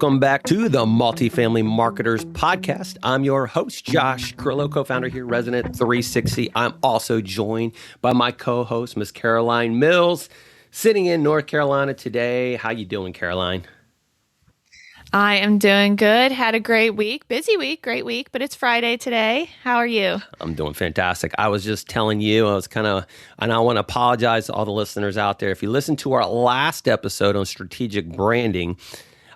Welcome back to the Multifamily Marketers Podcast. I'm your host, Josh Grillo, co-founder here, Resident 360. I'm also joined by my co-host, Miss Caroline Mills, sitting in North Carolina today. How you doing, Caroline? I am doing good. Had a great week. Busy week, great week, but it's Friday today. How are you? I'm doing fantastic. I was just telling you, and I want to apologize to all the listeners out there. If you listened to our last episode on strategic branding,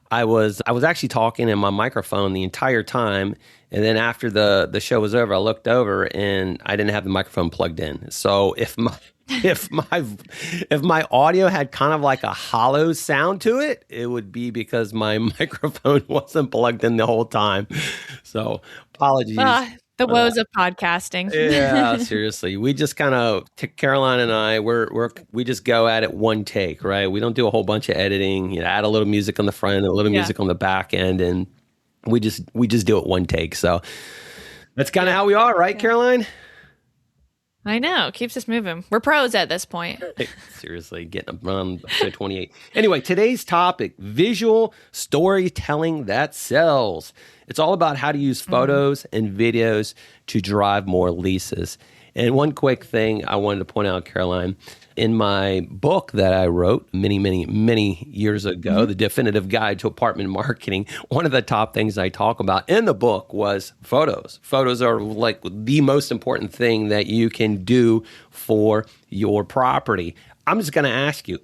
I was actually talking in my microphone the entire time, and then after the show was over, I looked over and I didn't have the microphone plugged in. So if my audio had kind of like a hollow sound to it, it would be because my microphone wasn't plugged in the whole time. So apologies. The woes of podcasting. Yeah, seriously. We just kind of, Caroline and I, we just go at it one take, right? We don't do a whole bunch of editing, add a little music on the front and a little music on the back end, and we just do it one take. So that's kind of how we are, right, Caroline? I know. Keeps us moving. We're pros at this point. Seriously, getting around to 28. Anyway, today's topic, visual storytelling that sells. It's all about how to use photos and videos to drive more leases. And one quick thing I wanted to point out, Caroline, in my book that I wrote many years ago, The Definitive Guide to Apartment Marketing, one of the top things I talk about in the book was photos. Photos are like the most important thing that you can do for your property. I'm just going to ask you,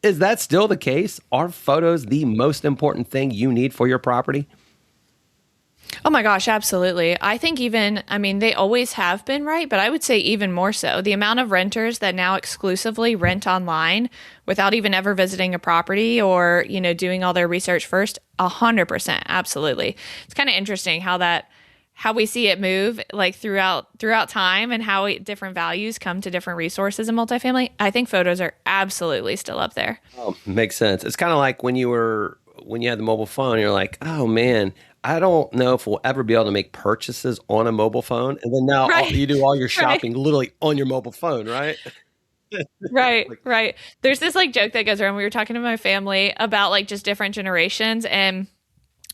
is that still the case? Are photos the most important thing you need for your property? Oh my gosh, absolutely. I think they always have been, right? But I would say even more so. The amount of renters that now exclusively rent online without even ever visiting a property or, doing all their research first, 100%, absolutely. It's kind of interesting how we see it move like throughout time and how different values come to different resources in multifamily. I think photos are absolutely still up there. Oh, makes sense. It's kind of like when you had the mobile phone, you're like, oh man, I don't know if we'll ever be able to make purchases on a mobile phone. And then now you do all your shopping literally on your mobile phone, right? Right. There's this joke that goes around. We were talking to my family about just different generations and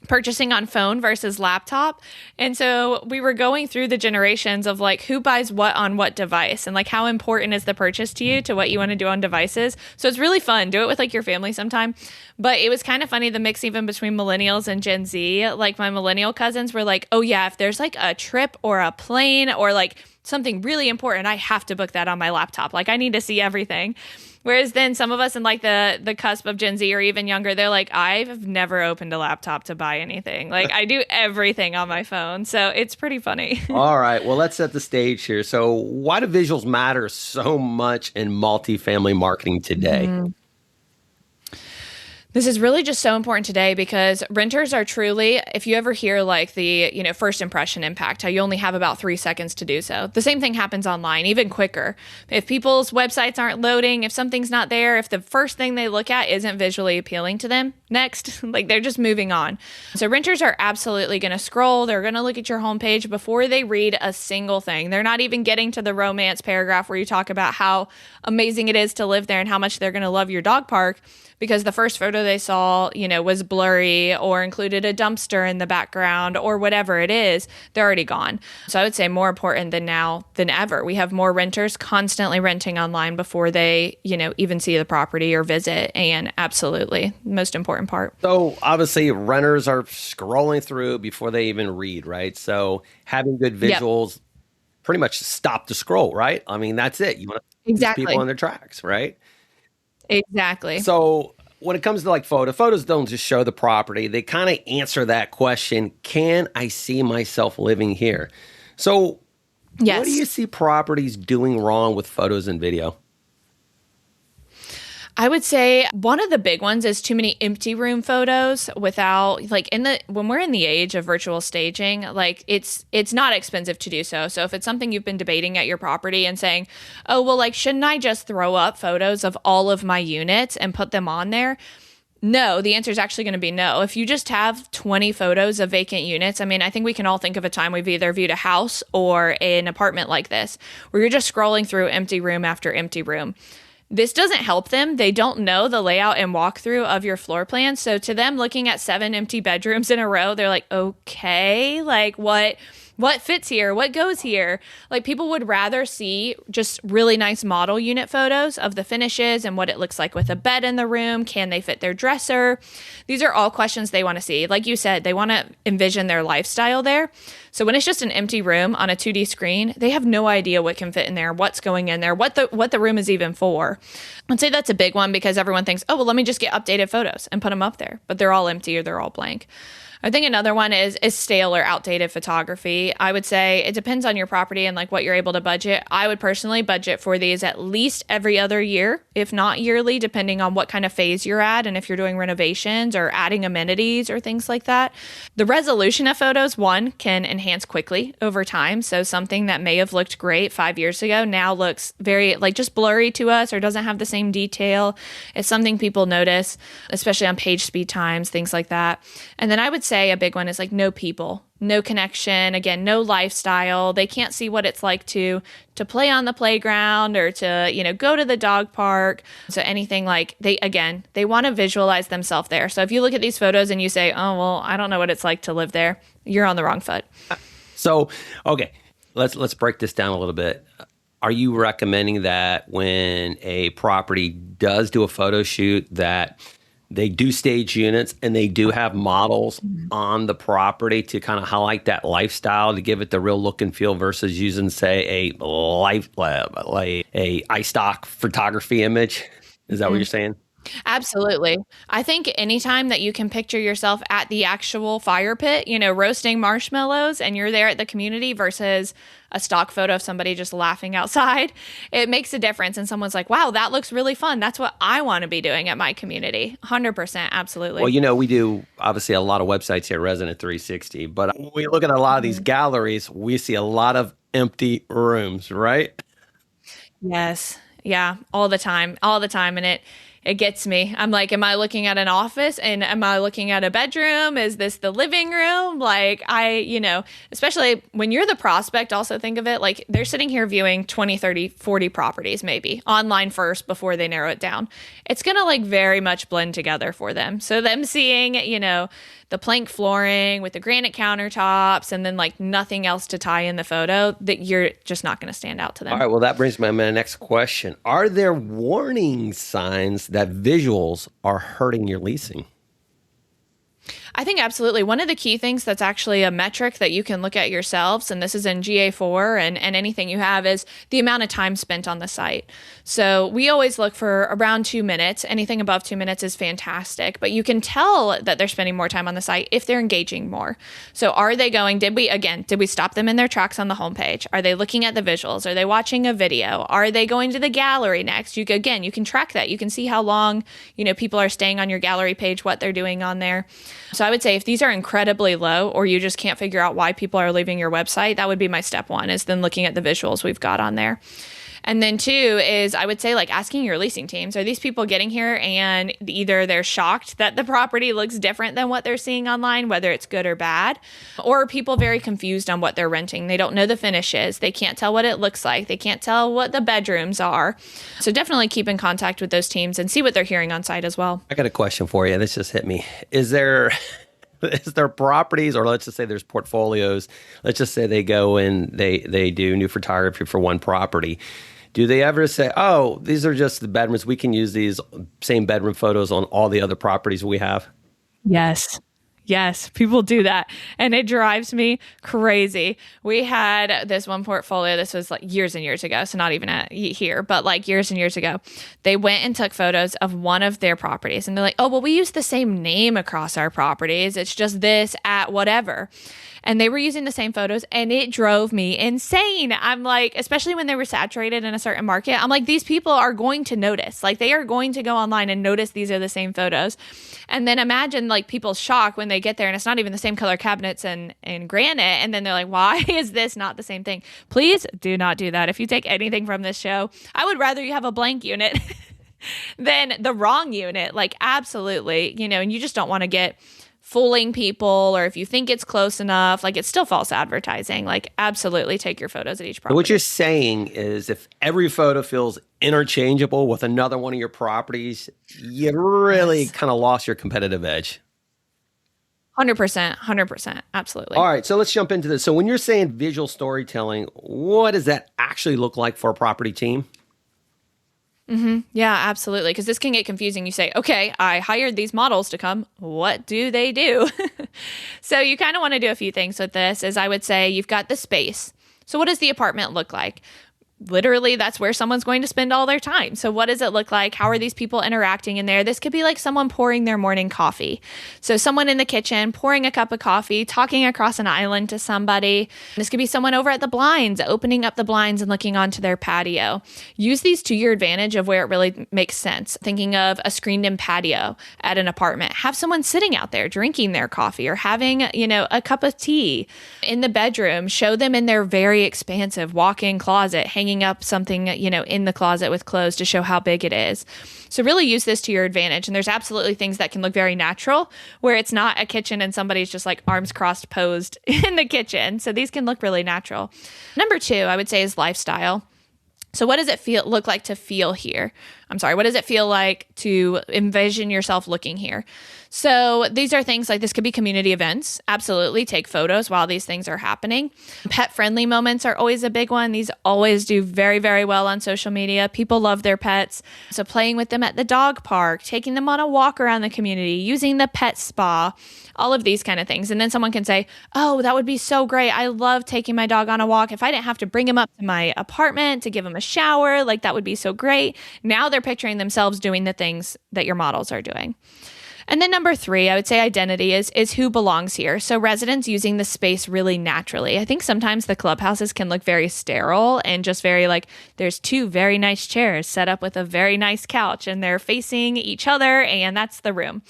purchasing on phone versus laptop. And so we were going through the generations of who buys what on what device and how important is the purchase to you to what you want to do on devices. So it's really fun. Do it with your family sometime. But it was kind of funny, the mix even between millennials and Gen Z. My millennial cousins were like, oh yeah, if there's a trip or a plane or something really important, I have to book that on my laptop. I need to see everything. Whereas then some of us in the cusp of Gen Z or even younger, they're like, I've never opened a laptop to buy anything. I do everything on my phone. So it's pretty funny. All right. Well, let's set the stage here. So why do visuals matter so much in multifamily marketing today? This is really just so important today because renters are truly, if you ever hear the, first impression impact, how you only have about 3 seconds to do so. The same thing happens online, even quicker. If people's websites aren't loading, if something's not there, if the first thing they look at isn't visually appealing to them, next, they're just moving on. So renters are absolutely going to scroll. They're going to look at your homepage before they read a single thing. They're not even getting to the romance paragraph where you talk about how amazing it is to live there and how much they're going to love your dog park. Because the first photo they saw, was blurry or included a dumpster in the background or whatever it is, they're already gone. So I would say more important than now than ever. We have more renters constantly renting online before they, even see the property or visit. And absolutely, most important part. So obviously renters are scrolling through before they even read, right? So having good visuals pretty much stop the scroll, right? I mean, that's it. You want to keep people on their tracks, right? Exactly. So when it comes to photos don't just show the property. They kind of answer that question, can I see myself living here? So what do you see properties doing wrong with photos and video? I would say one of the big ones is too many empty room photos without when we're in the age of virtual staging, it's not expensive to do so. So if it's something you've been debating at your property and saying, oh, well, shouldn't I just throw up photos of all of my units and put them on there? No, the answer is actually going to be no. If you just have 20 photos of vacant units, I think we can all think of a time we've either viewed a house or an apartment like this, where you're just scrolling through empty room after empty room. This doesn't help them. They don't know the layout and walkthrough of your floor plan. So to them, looking at 7 empty bedrooms in a row, they're like, okay, like what fits here? What goes here? Like, people would rather see just really nice model unit photos of the finishes and what it looks like with a bed in the room. Can they fit their dresser? These are all questions they want to see. Like you said, they want to envision their lifestyle there. So when it's just an empty room on a 2D screen, they have no idea what can fit in there, what's going in there, what the room is even for. I'd say that's a big one because everyone thinks, oh, well, let me just get updated photos and put them up there. But they're all empty or they're all blank. I think another one is stale or outdated photography. I would say it depends on your property and like what you're able to budget. I would personally budget for these at least every other year, if not yearly, depending on what kind of phase you're at and if you're doing renovations or adding amenities or things like that. The resolution of photos, one, can enhance quickly over time. So something that may have looked great 5 years ago now looks very like just blurry to us or doesn't have the same detail. It's something people notice, especially on page speed times, things like that. And then I would say a big one is like no people, no connection, again, no lifestyle. They can't see what it's like to play on the playground or to, go to the dog park. So anything like they want to visualize themselves there. So if you look at these photos and you say, oh, well, I don't know what it's like to live there, you're on the wrong foot. So, okay, let's break this down a little bit. Are you recommending that when a property does do a photo shoot that they do stage units and they do have models on the property to kind of highlight that lifestyle to give it the real look and feel versus using, say, a iStock photography image? Is that what you're saying? Absolutely. I think anytime that you can picture yourself at the actual fire pit, roasting marshmallows and you're there at the community versus a stock photo of somebody just laughing outside, it makes a difference. And someone's like, wow, that looks really fun. That's what I want to be doing at my community. 100%. Absolutely. Well, we do obviously a lot of websites here, Resident 360, but when we look at a lot of these galleries, we see a lot of empty rooms, right? Yes. Yeah. All the time. And it gets me. I'm like, am I looking at an office and am I looking at a bedroom? Is this the living room? Like especially when you're the prospect, also think of it like they're sitting here viewing 20, 30, 40 properties maybe online first before they narrow it down. It's going to like very much blend together for them. So them seeing, the plank flooring with the granite countertops and then like nothing else to tie in the photo, that you're just not going to stand out to them. All right. Well, that brings me to my next question. Are there warning signs that visuals are hurting your leasing? I think absolutely. One of the key things that's actually a metric that you can look at yourselves, and this is in GA4 and anything you have, is the amount of time spent on the site. So we always look for around 2 minutes. Anything above 2 minutes is fantastic, but you can tell that they're spending more time on the site if they're engaging more. So are they going, did we stop them in their tracks on the homepage? Are they looking at the visuals? Are they watching a video? Are they going to the gallery next? You can track that. You can see how long, people are staying on your gallery page, what they're doing on there. So I would say if these are incredibly low or you just can't figure out why people are leaving your website, that would be my step one, is then looking at the visuals we've got on there. And then two is I would say like asking your leasing teams, are these people getting here and either they're shocked that the property looks different than what they're seeing online, whether it's good or bad, or are people very confused on what they're renting? They don't know the finishes. They can't tell what it looks like. They can't tell what the bedrooms are. So definitely keep in contact with those teams and see what they're hearing on site as well. I got a question for you. This just hit me. Is there properties, or let's just say there's portfolios, let's just say they go and they do new photography for one property. Do they ever say, oh, these are just the bedrooms, we can use these same bedroom photos on all the other properties we have? Yes, people do that. And it drives me crazy. We had this one portfolio, this was like years and years ago, so not even here, but like years and years ago. They went and took photos of one of their properties and they're like, oh, well, we use the same name across our properties. It's just this at whatever. And they were using the same photos and it drove me insane. I'm like, especially when they were saturated in a certain market, I'm like, these people are going to notice. Like they are going to go online and notice these are the same photos. And then imagine like people's shock when they get there and it's not even the same color cabinets and granite. And then they're like, why is this not the same thing? Please do not do that. If you take anything from this show, I would rather you have a blank unit than the wrong unit. Like absolutely, and you just don't want to get fooling people, or if you think it's close enough, like it's still false advertising. Like absolutely take your photos at each property. What you're saying is if every photo feels interchangeable with another one of your properties, you really kind of lost your competitive edge. 100%. Absolutely. All right, so let's jump into this. So when you're saying visual storytelling, what does that actually look like for a property team? Yeah, absolutely. Because this can get confusing. You say, okay, I hired these models to come. What do they do? So you kind of want to do a few things with this. As I would say, you've got the space. So what does the apartment look like? Literally, that's where someone's going to spend all their time. So what does it look like? How are these people interacting in there? This could be like someone pouring their morning coffee. So someone in the kitchen pouring a cup of coffee, talking across an island to somebody. This could be someone over at the blinds, opening up the blinds and looking onto their patio. Use these to your advantage of where it really makes sense. Thinking of a screened-in patio at an apartment. Have someone sitting out there drinking their coffee or having, a cup of tea. In the bedroom, show them in their very expansive walk-in closet, hanging up something, in the closet with clothes to show how big it is. So really use this to your advantage. And there's absolutely things that can look very natural where it's not a kitchen and somebody's just like arms crossed posed in the kitchen. So these can look really natural. Number 2, I would say, is lifestyle. So what does it look like to feel here? What does it feel like to envision yourself looking here? So these are things like this could be community events. Absolutely. Take photos while these things are happening. Pet-friendly moments are always a big one. These always do very, very well on social media. People love their pets. So playing with them at the dog park, taking them on a walk around the community, using the pet spa, all of these kind of things. And then someone can say, oh, that would be so great. I love taking my dog on a walk. If I didn't have to bring him up to my apartment to give him a shower, like that would be so great. Now they're picturing themselves doing the things that your models are doing. And then number 3, I would say identity is who belongs here. So residents using the space really naturally. I think sometimes the clubhouses can look very sterile and just very like there's 2 very nice chairs set up with a very nice couch and they're facing each other and that's the room.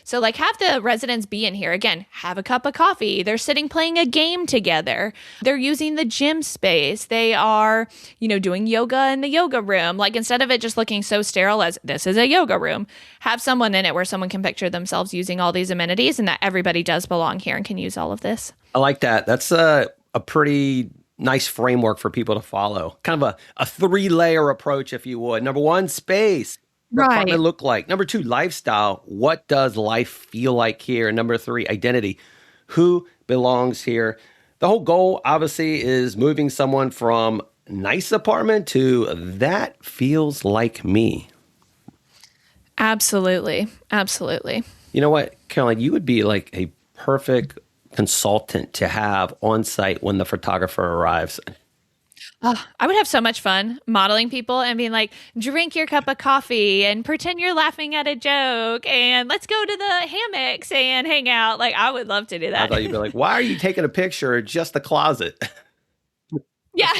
So like have the residents be in here. Again, have a cup of coffee. They're sitting playing a game together. They're using the gym space. They are, doing yoga in the yoga room. Like instead of it just looking so sterile as this is a yoga room, have someone in it where someone can picture themselves using all these amenities and that everybody does belong here and can use all of this. I like that. That's a pretty nice framework for people to follow. Kind of a 3-layer approach, if you would. Number 1, space. What does apartment look like? Number 2, lifestyle. What does life feel like here? Number 3, identity. Who belongs here? The whole goal, obviously, is moving someone from nice apartment to that feels like me. Absolutely. You know what, Caroline? You would be like a perfect consultant to have on site when the photographer arrives. Oh, I would have so much fun modeling people and being like, drink your cup of coffee and pretend you're laughing at a joke and let's go to the hammocks and hang out. Like, I would love to do that. I thought you'd be like, why are you taking a picture of just the closet? Yeah.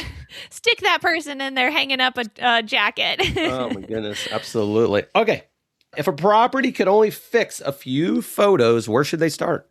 Stick that person in there hanging up a jacket. Oh, my goodness. Absolutely. Okay. If a property could only fix a few photos, where should they start?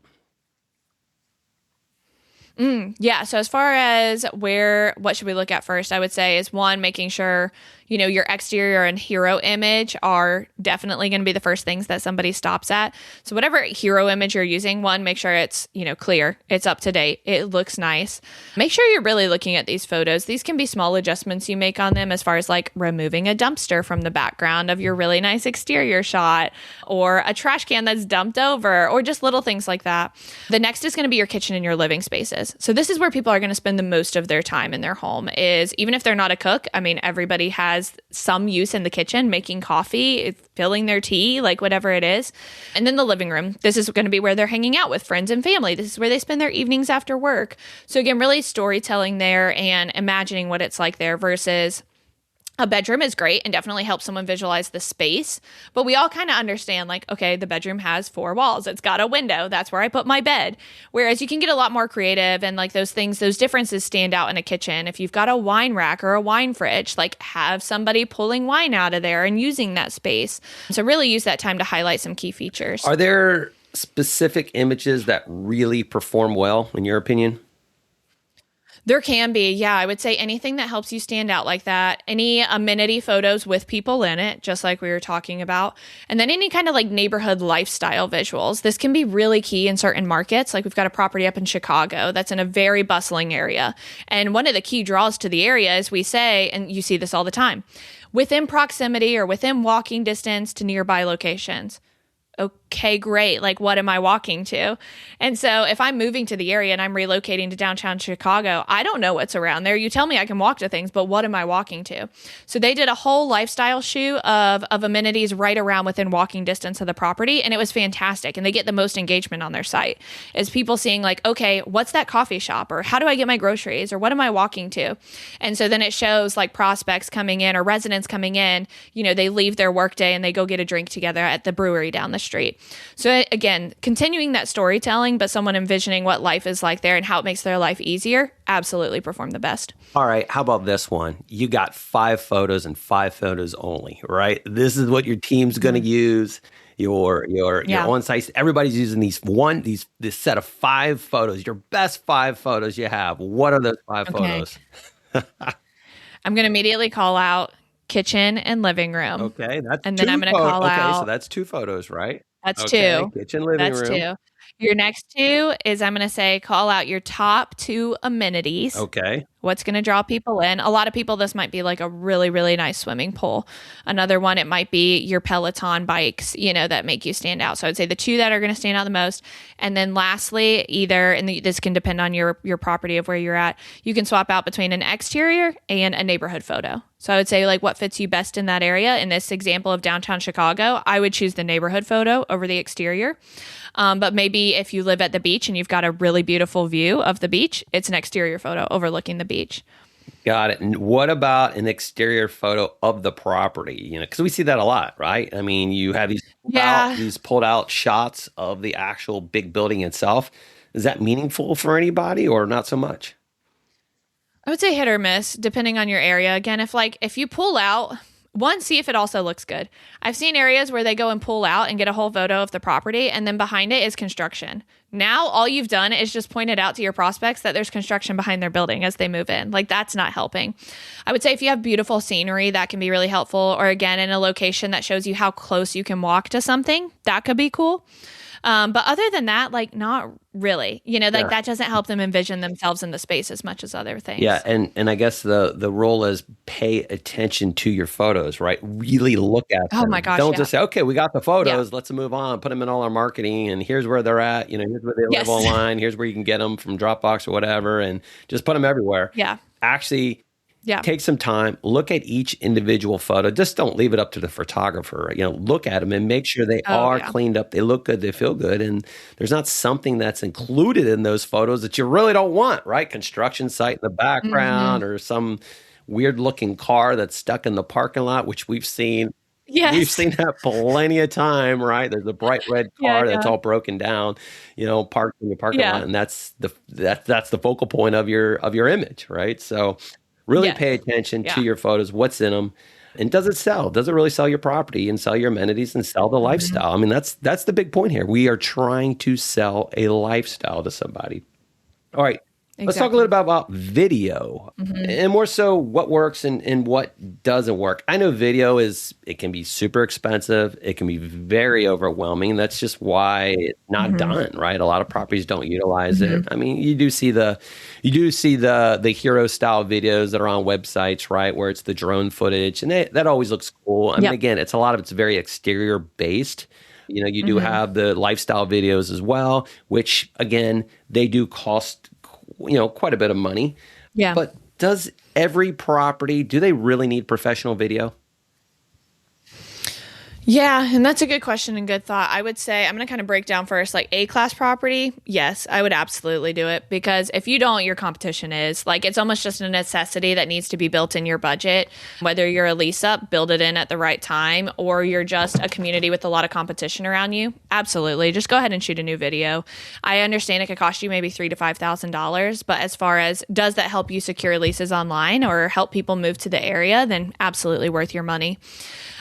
Yeah. So as far as what should we look at first, I would say is 1, making sure, your exterior and hero image are definitely going to be the first things that somebody stops at. So whatever hero image you're using, 1, make sure it's, clear, it's up to date, it looks nice. Make sure you're really looking at these photos. These can be small adjustments you make on them as far as like removing a dumpster from the background of your really nice exterior shot or a trash can that's dumped over or just little things like that. The next is going to be your kitchen and your living spaces. So this is where people are going to spend the most of their time in their home is even if they're not a cook. I mean, everybody has some use in the kitchen, making coffee, filling their tea, like whatever it is. And then the living room. This is going to be where they're hanging out with friends and family. This is where they spend their evenings after work. So again, really storytelling there and imagining what it's like there versus a bedroom is great and definitely helps someone visualize the space. But we all kind of understand like, okay, the bedroom has 4 walls. It's got a window. That's where I put my bed. Whereas you can get a lot more creative and like those differences stand out in a kitchen. If you've got a wine rack or a wine fridge, like have somebody pulling wine out of there and using that space. So really use that time to highlight some key features. Are there specific images that really perform well in your opinion? There can be, yeah. I would say anything that helps you stand out like that. Any amenity photos with people in it, just like we were talking about. And then any kind of like neighborhood lifestyle visuals. This can be really key in certain markets. Like we've got a property up in Chicago that's in a very bustling area. And one of the key draws to the area is we say, and you see this all the time, within proximity or within walking distance to nearby locations. Okay, great. Like, what am I walking to? And so if I'm moving to the area and I'm relocating to downtown Chicago, I don't know what's around there. You tell me I can walk to things, but what am I walking to? So they did a whole lifestyle shoot of amenities right around within walking distance of the property. And it was fantastic. And they get the most engagement on their site is people seeing like, okay, what's that coffee shop? Or how do I get my groceries? Or what am I walking to? And so then it shows like prospects coming in or residents coming in, you know, they leave their workday and they go get a drink together at the brewery down the street. So again, continuing that storytelling, but someone envisioning what life is like there and how it makes their life easier, absolutely perform the best. All right. How about this one? You got 5 photos and 5 photos only, right? This is what your team's going to use. Your on-site. Everybody's using this set of 5 photos, your best 5 photos you have. What are those 5 photos? I'm going to immediately call out kitchen and living room. Okay. And then I'm going to call out. Okay. So that's 2 photos, right? That's okay, 2. Kitchen, living room. That's 2. Your next 2 is I'm going to say call out your top 2 amenities. Okay. What's going to draw people in? A lot of people, this might be like a really, really nice swimming pool. Another one, it might be your Peloton bikes, you know, that make you stand out. So I'd say the 2 that are going to stand out the most. And then lastly, this can depend on your property of where you're at. You can swap out between an exterior and a neighborhood photo. So I would say like what fits you best in that area. In this example of downtown Chicago, I would choose the neighborhood photo over the exterior. But maybe if you live at the beach and you've got a really beautiful view of the beach, it's an exterior photo overlooking the beach. Got it. And what about an exterior photo of the property? You know, because we see that a lot, right? I mean, you have these pulled out shots of the actual big building itself. Is that meaningful for anybody or not so much? I would say hit or miss, depending on your area. Again, if you pull out, one, see if it also looks good. I've seen areas where they go and pull out and get a whole photo of the property, and then behind it is construction. Now, all you've done is just pointed out to your prospects that there's construction behind their building as they move in. Like, that's not helping. I would say if you have beautiful scenery, that can be really helpful. Or again, in a location that shows you how close you can walk to something, that could be cool. But other than that, like not really, that doesn't help them envision themselves in the space as much as other things. Yeah. And I guess the rule is pay attention to your photos, right? Really look at them. Oh my gosh. Don't just say, okay, we got the photos. Let's move on, put them in all our marketing and here's where they're at. You know, here's where they live online. Here's where you can get them from Dropbox or whatever, and just put them everywhere. Yeah. Actually, take some time, look at each individual photo. Just don't leave it up to the photographer. You know, look at them and make sure they are cleaned up. They look good. They feel good. And there's not something that's included in those photos that you really don't want, right? Construction site in the background or some weird looking car that's stuck in the parking lot, which we've seen. Yes. We've seen that plenty of time, right? There's a bright red car that's all broken down, parked in the parking lot. And that's the focal point of your image, right? So really pay attention to your photos, what's in them, and does it sell? Does it really sell your property and sell your amenities and sell the lifestyle? I mean, that's the big point here. We are trying to sell a lifestyle to somebody. All right. Let's talk a little bit about video and more so what works and what doesn't work. I know video it can be super expensive. It can be very overwhelming. That's just why it's not done, right? A lot of properties don't utilize it. I mean, you do see the hero style videos that are on websites, right? Where it's the drone footage and that always looks cool. I mean, again, it's very exterior based. You know, you do have the lifestyle videos as well, which again, they do cost quite a bit of money. Yeah. But does every property, do they really need professional video? Yeah, and that's a good question and good thought. I would say, I'm going to kind of break down first, like A-class property, yes, I would absolutely do it, because if you don't, your competition is. Like, it's almost just a necessity that needs to be built in your budget. Whether you're a lease up, build it in at the right time, or you're just a community with a lot of competition around you, absolutely. Just go ahead and shoot a new video. I understand it could cost you maybe $3,000 to $5,000, but as far as does that help you secure leases online or help people move to the area, then absolutely worth your money.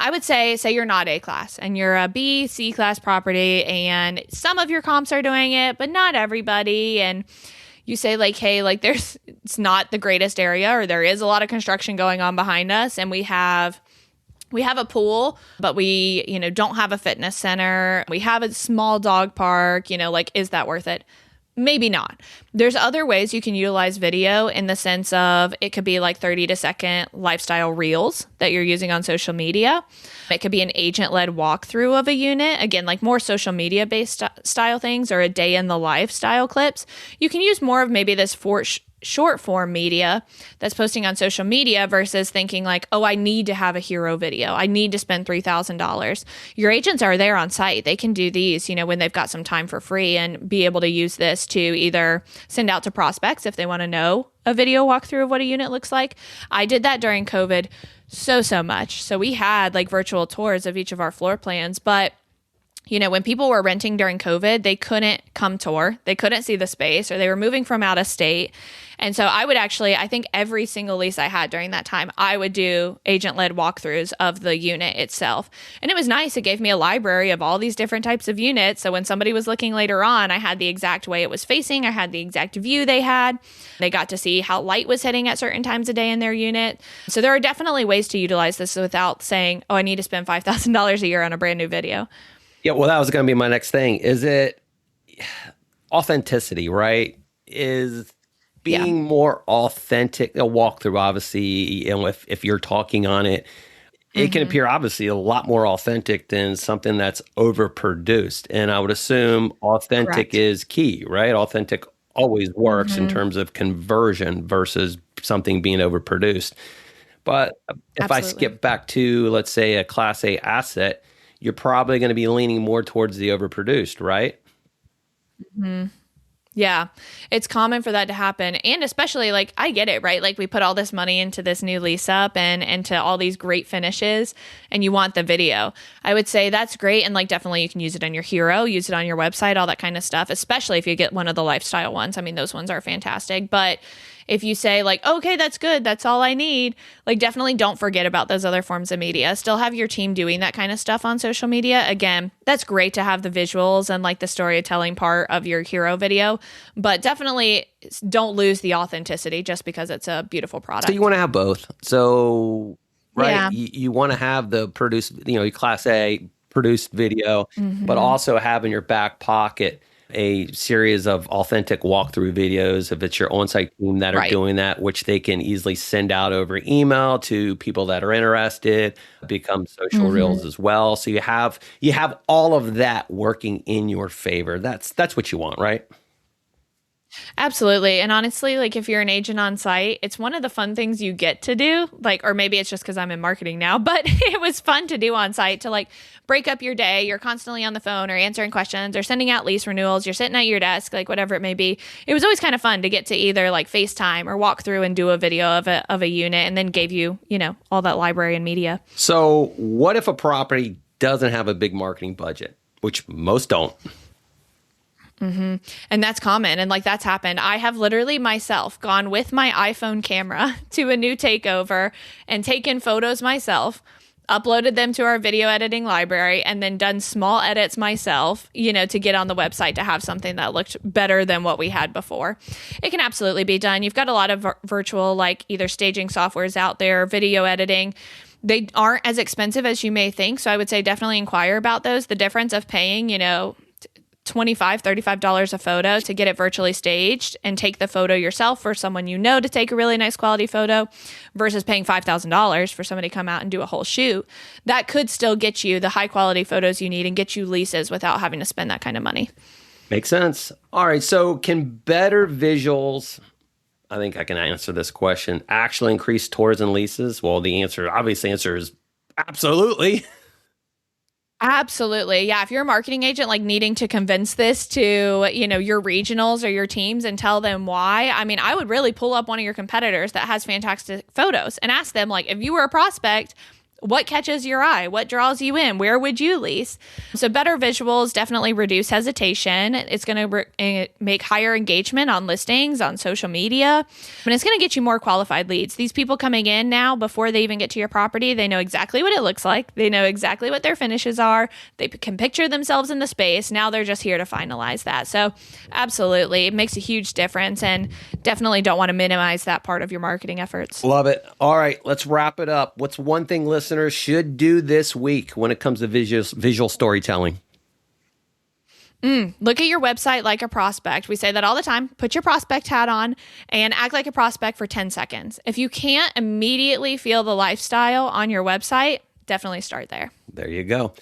I would say you're not A-class and you're a B, C-class property, and some of your comps are doing it, but not everybody. And, you say like, hey, like it's not the greatest area, or there is a lot of construction going on behind us, and we have a pool, but we, don't have a fitness center. We have a small dog park, like, is that worth it? Maybe not. There's other ways you can utilize video in the sense of it could be like 30-second lifestyle reels that you're using on social media. It could be an agent-led walkthrough of a unit. Again, like more social media-based style things, or a day in the life style clips. You can use more of maybe this short form media that's posting on social media versus thinking like, oh, I need to have a hero video. I need to spend $3,000. Your agents are there on site. They can do these, when they've got some time for free, and be able to use this to either send out to prospects if they want to know a video walkthrough of what a unit looks like. I did that during COVID so much. So we had like virtual tours of each of our floor plans, but when people were renting during COVID, they couldn't come tour. They couldn't see the space, or they were moving from out of state. And so I think every single lease I had during that time, I would do agent-led walkthroughs of the unit itself. And it was nice. It gave me a library of all these different types of units. So when somebody was looking later on, I had the exact way it was facing. I had the exact view they had. They got to see how light was hitting at certain times a day in their unit. So there are definitely ways to utilize this without saying, oh, I need to spend $5,000 a year on a brand new video. Yeah, well, that was going to be my next thing. Is it authenticity, right? Is being more authentic, a walkthrough, obviously, if you're talking on it, it can appear obviously a lot more authentic than something that's overproduced. And I would assume authentic is key, right? Authentic always works in terms of conversion versus something being overproduced. But if I skip back to, let's say, a Class A asset, you're probably going to be leaning more towards the overproduced, right? Yeah, it's common for that to happen. And especially, like, I get it, right? Like, we put all this money into this new lease up and into all these great finishes, and you want the video. I would say that's great. And like, definitely you can use it on your hero, use it on your website, all that kind of stuff, especially if you get one of the lifestyle ones. I mean, those ones are fantastic. But if you say like, okay, that's good, that's all I need, like, definitely don't forget about those other forms of media. Still have your team doing that kind of stuff on social media. Again, that's great to have the visuals and like the storytelling part of your hero video, but definitely don't lose the authenticity just because it's a beautiful product. So you want to have both. So, right, you want to have the produced, Class A produced video, but also have in your back pocket a series of authentic walkthrough videos if it's your on-site team that are doing that, which they can easily send out over email to people that are interested, become social reels as well. So you have all of that working in your favor. That's what you want, right? Absolutely. And honestly, like, if you're an agent on site, it's one of the fun things you get to do, like, or maybe it's just because I'm in marketing now, but it was fun to do on site to like break up your day. You're constantly on the phone or answering questions or sending out lease renewals. You're sitting at your desk, like whatever it may be. It was always kind of fun to get to either like FaceTime or walk through and do a video of a unit, and then gave you, all that library and media. So what if a property doesn't have a big marketing budget, which most don't? And that's common. And like, that's happened. I have literally myself gone with my iPhone camera to a new takeover and taken photos myself, uploaded them to our video editing library, and then done small edits myself, to get on the website to have something that looked better than what we had before. It can absolutely be done. You've got a lot of virtual, like either staging softwares out there, video editing. They aren't as expensive as you may think. So I would say definitely inquire about those. The difference of paying, $25, $35 a photo to get it virtually staged and take the photo yourself, or someone to take a really nice quality photo, versus paying $5,000 for somebody to come out and do a whole shoot. That could still get you the high quality photos you need and get you leases without having to spend that kind of money. Makes sense. All right. So can better visuals, I think I can answer this question, actually increase tours and leases? Well, the obvious answer is absolutely. Absolutely. Yeah. If you're a marketing agent, like needing to convince this to, your regionals or your teams and tell them why, I mean, I would really pull up one of your competitors that has fantastic photos and ask them, like, if you were a prospect, What catches your eye? What draws you in? Where would you lease? So better visuals definitely reduce hesitation. It's going to make higher engagement on listings, on social media, and it's going to get you more qualified leads. These people coming in now, before they even get to your property, they know exactly what it looks like. They know exactly what their finishes are. They can picture themselves in the space. Now they're just here to finalize that. So absolutely, it makes a huge difference, and definitely don't want to minimize that part of your marketing efforts. Love it. All right, let's wrap it up. What's one thing listeners should do this week when it comes to visual storytelling? Look at your website like a prospect. We say that all the time. Put your prospect hat on and act like a prospect for 10 seconds. If you can't immediately feel the lifestyle on your website, definitely start there. There you go.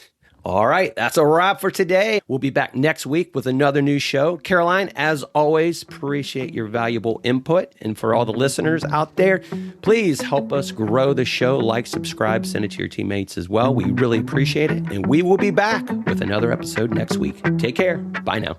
All right, that's a wrap for today. We'll be back next week with another new show. Caroline, as always, appreciate your valuable input. And for all the listeners out there, please help us grow the show. Like, subscribe, send it to your teammates as well. We really appreciate it. And we will be back with another episode next week. Take care. Bye now.